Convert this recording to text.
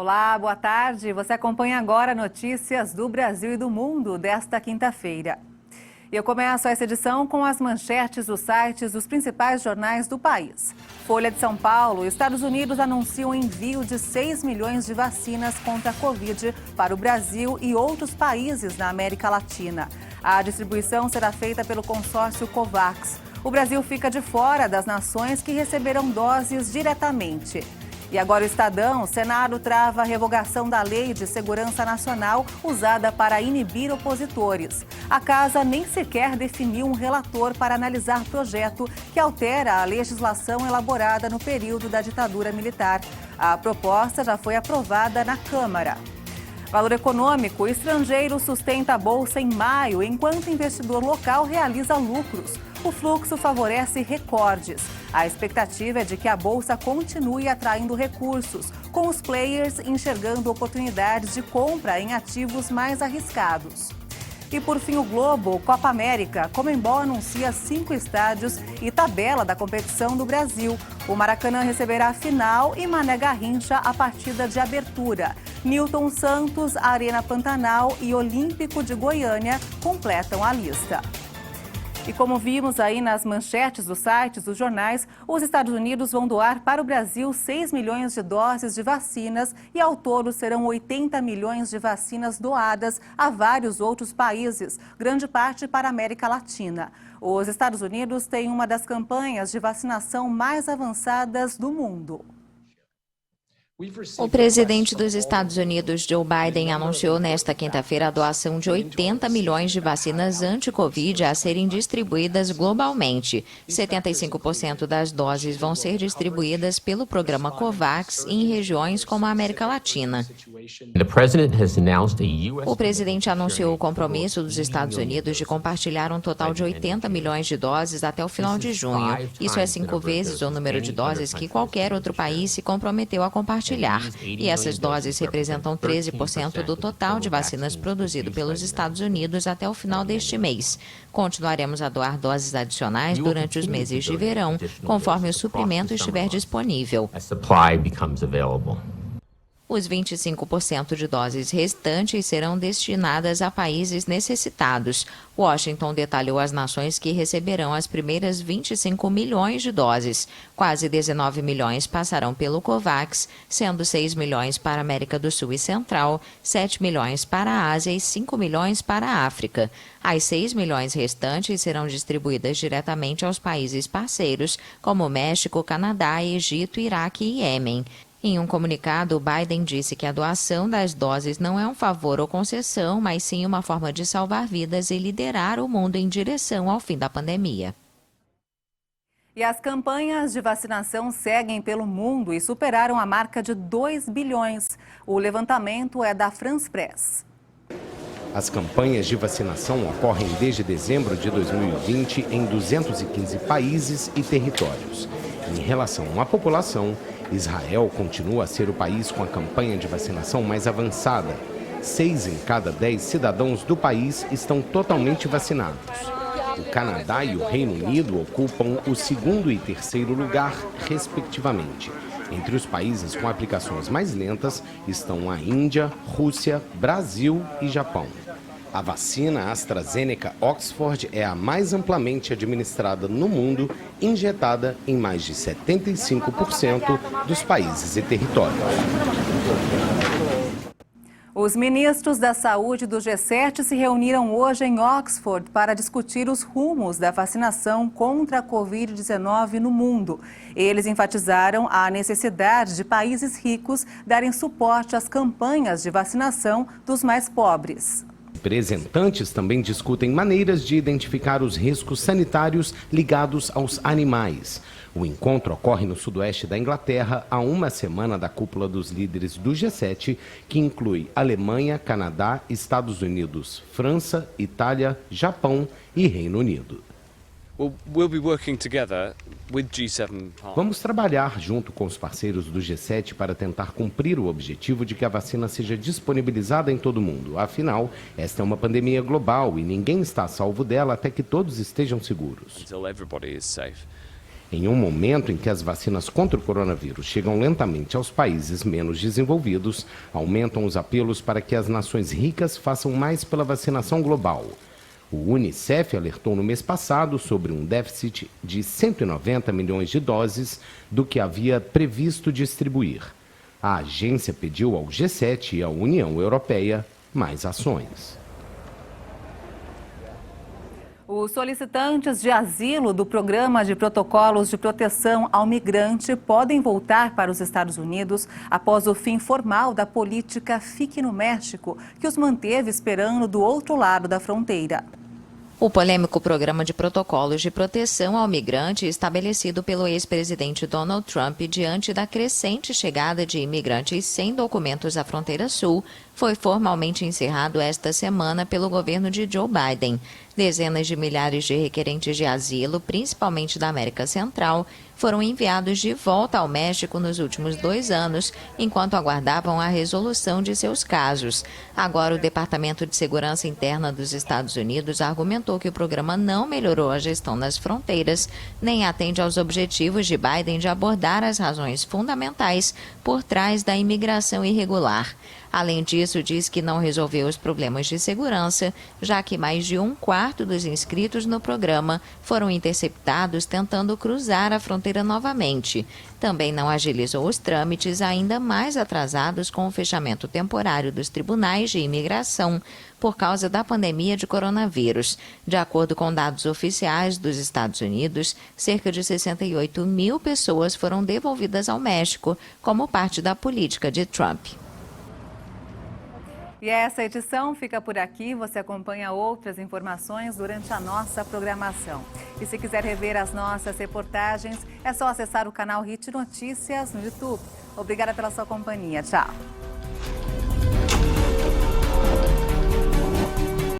Olá, boa tarde. Você acompanha agora notícias do Brasil e do mundo desta quinta-feira. E eu começo essa edição com as manchetes dos sites dos principais jornais do país. Folha de São Paulo: Estados Unidos anunciam o envio de 6 milhões de vacinas contra a Covid para o Brasil e outros países na América Latina. A distribuição será feita pelo consórcio COVAX. O Brasil fica de fora das nações que receberão doses diretamente. E agora o Estadão: Senado trava a revogação da Lei de Segurança Nacional usada para inibir opositores. A casa nem sequer definiu um relator para analisar projeto que altera a legislação elaborada no período da ditadura militar. A proposta já foi aprovada na Câmara. Valor Econômico: estrangeiro sustenta a bolsa em maio, enquanto investidor local realiza lucros. O fluxo favorece recordes. A expectativa é de que a bolsa continue atraindo recursos, com os players enxergando oportunidades de compra em ativos mais arriscados. E por fim, o Globo: Copa América. Conmebol anuncia 5 estádios e tabela da competição do Brasil. O Maracanã receberá a final e Mané Garrincha a partida de abertura. Newton Santos, Arena Pantanal e Olímpico de Goiânia completam a lista. E como vimos aí nas manchetes dos sites dos jornais, os Estados Unidos vão doar para o Brasil 6 milhões de doses de vacinas e ao todo serão 80 milhões de vacinas doadas a vários outros países, grande parte para a América Latina. Os Estados Unidos têm uma das campanhas de vacinação mais avançadas do mundo. O presidente dos Estados Unidos, Joe Biden, anunciou nesta quinta-feira a doação de 80 milhões de vacinas anti-Covid a serem distribuídas globalmente. 75% das doses vão ser distribuídas pelo programa COVAX em regiões como a América Latina. O presidente anunciou o compromisso dos Estados Unidos de compartilhar um total de 80 milhões de doses até o final de junho. Isso é 5 vezes o número de doses que qualquer outro país se comprometeu a compartilhar. E essas doses representam 13% do total de vacinas produzido pelos Estados Unidos até o final deste mês. Continuaremos a doar doses adicionais durante os meses de verão, conforme o suprimento estiver disponível. Os 25% de doses restantes serão destinadas a países necessitados. Washington detalhou as nações que receberão as primeiras 25 milhões de doses. Quase 19 milhões passarão pelo COVAX, sendo 6 milhões para a América do Sul e Central, 7 milhões para a Ásia e 5 milhões para a África. As 6 milhões restantes serão distribuídas diretamente aos países parceiros, como México, Canadá, Egito, Iraque e Iêmen. Em um comunicado, Biden disse que a doação das doses não é um favor ou concessão, mas sim uma forma de salvar vidas e liderar o mundo em direção ao fim da pandemia. E as campanhas de vacinação seguem pelo mundo e superaram a marca de 2 bilhões. O levantamento é da France Press. As campanhas de vacinação ocorrem desde dezembro de 2020 em 215 países e territórios. Em relação à população, Israel continua a ser o país com a campanha de vacinação mais avançada. 6 em cada 10 cidadãos do país estão totalmente vacinados. O Canadá e o Reino Unido ocupam o 2º e 3º lugar, respectivamente. Entre os países com aplicações mais lentas estão a Índia, Rússia, Brasil e Japão. A vacina AstraZeneca Oxford é a mais amplamente administrada no mundo, injetada em mais de 75% dos países e territórios. Os ministros da Saúde do G7 se reuniram hoje em Oxford para discutir os rumos da vacinação contra a Covid-19 no mundo. Eles enfatizaram a necessidade de países ricos darem suporte às campanhas de vacinação dos mais pobres. Representantes também discutem maneiras de identificar os riscos sanitários ligados aos animais. O encontro ocorre no sudoeste da Inglaterra há uma semana da cúpula dos líderes do G7, que inclui Alemanha, Canadá, Estados Unidos, França, Itália, Japão e Reino Unido. Vamos trabalhar junto com os parceiros do G7 para tentar cumprir o objetivo de que a vacina seja disponibilizada em todo o mundo. Afinal, esta é uma pandemia global e ninguém está a salvo dela até que todos estejam seguros. Em um momento em que as vacinas contra o coronavírus chegam lentamente aos países menos desenvolvidos, aumentam os apelos para que as nações ricas façam mais pela vacinação global. O Unicef alertou no mês passado sobre um déficit de 190 milhões de doses do que havia previsto distribuir. A agência pediu ao G7 e à União Europeia mais ações. Os solicitantes de asilo do Programa de Protocolos de Proteção ao Migrante podem voltar para os Estados Unidos após o fim formal da política Fique no México, que os manteve esperando do outro lado da fronteira. O polêmico Programa de Protocolos de Proteção ao Migrante, estabelecido pelo ex-presidente Donald Trump diante da crescente chegada de imigrantes sem documentos à fronteira sul, foi formalmente encerrado esta semana pelo governo de Joe Biden. Dezenas de milhares de requerentes de asilo, principalmente da América Central, foram enviados de volta ao México nos últimos 2 anos, enquanto aguardavam a resolução de seus casos. Agora, o Departamento de Segurança Interna dos Estados Unidos argumentou que o programa não melhorou a gestão nas fronteiras, nem atende aos objetivos de Biden de abordar as razões fundamentais por trás da imigração irregular. Além disso, diz que não resolveu os problemas de segurança, já que mais de 1/4 dos inscritos no programa foram interceptados tentando cruzar a fronteira novamente. Também não agilizou os trâmites ainda mais atrasados com o fechamento temporário dos tribunais de imigração por causa da pandemia de coronavírus. De acordo com dados oficiais dos Estados Unidos, cerca de 68 mil pessoas foram devolvidas ao México como parte da política de Trump. E essa edição fica por aqui. Você acompanha outras informações durante a nossa programação. E se quiser rever as nossas reportagens, é só acessar o canal HIT Notícias no YouTube. Obrigada pela sua companhia. Tchau.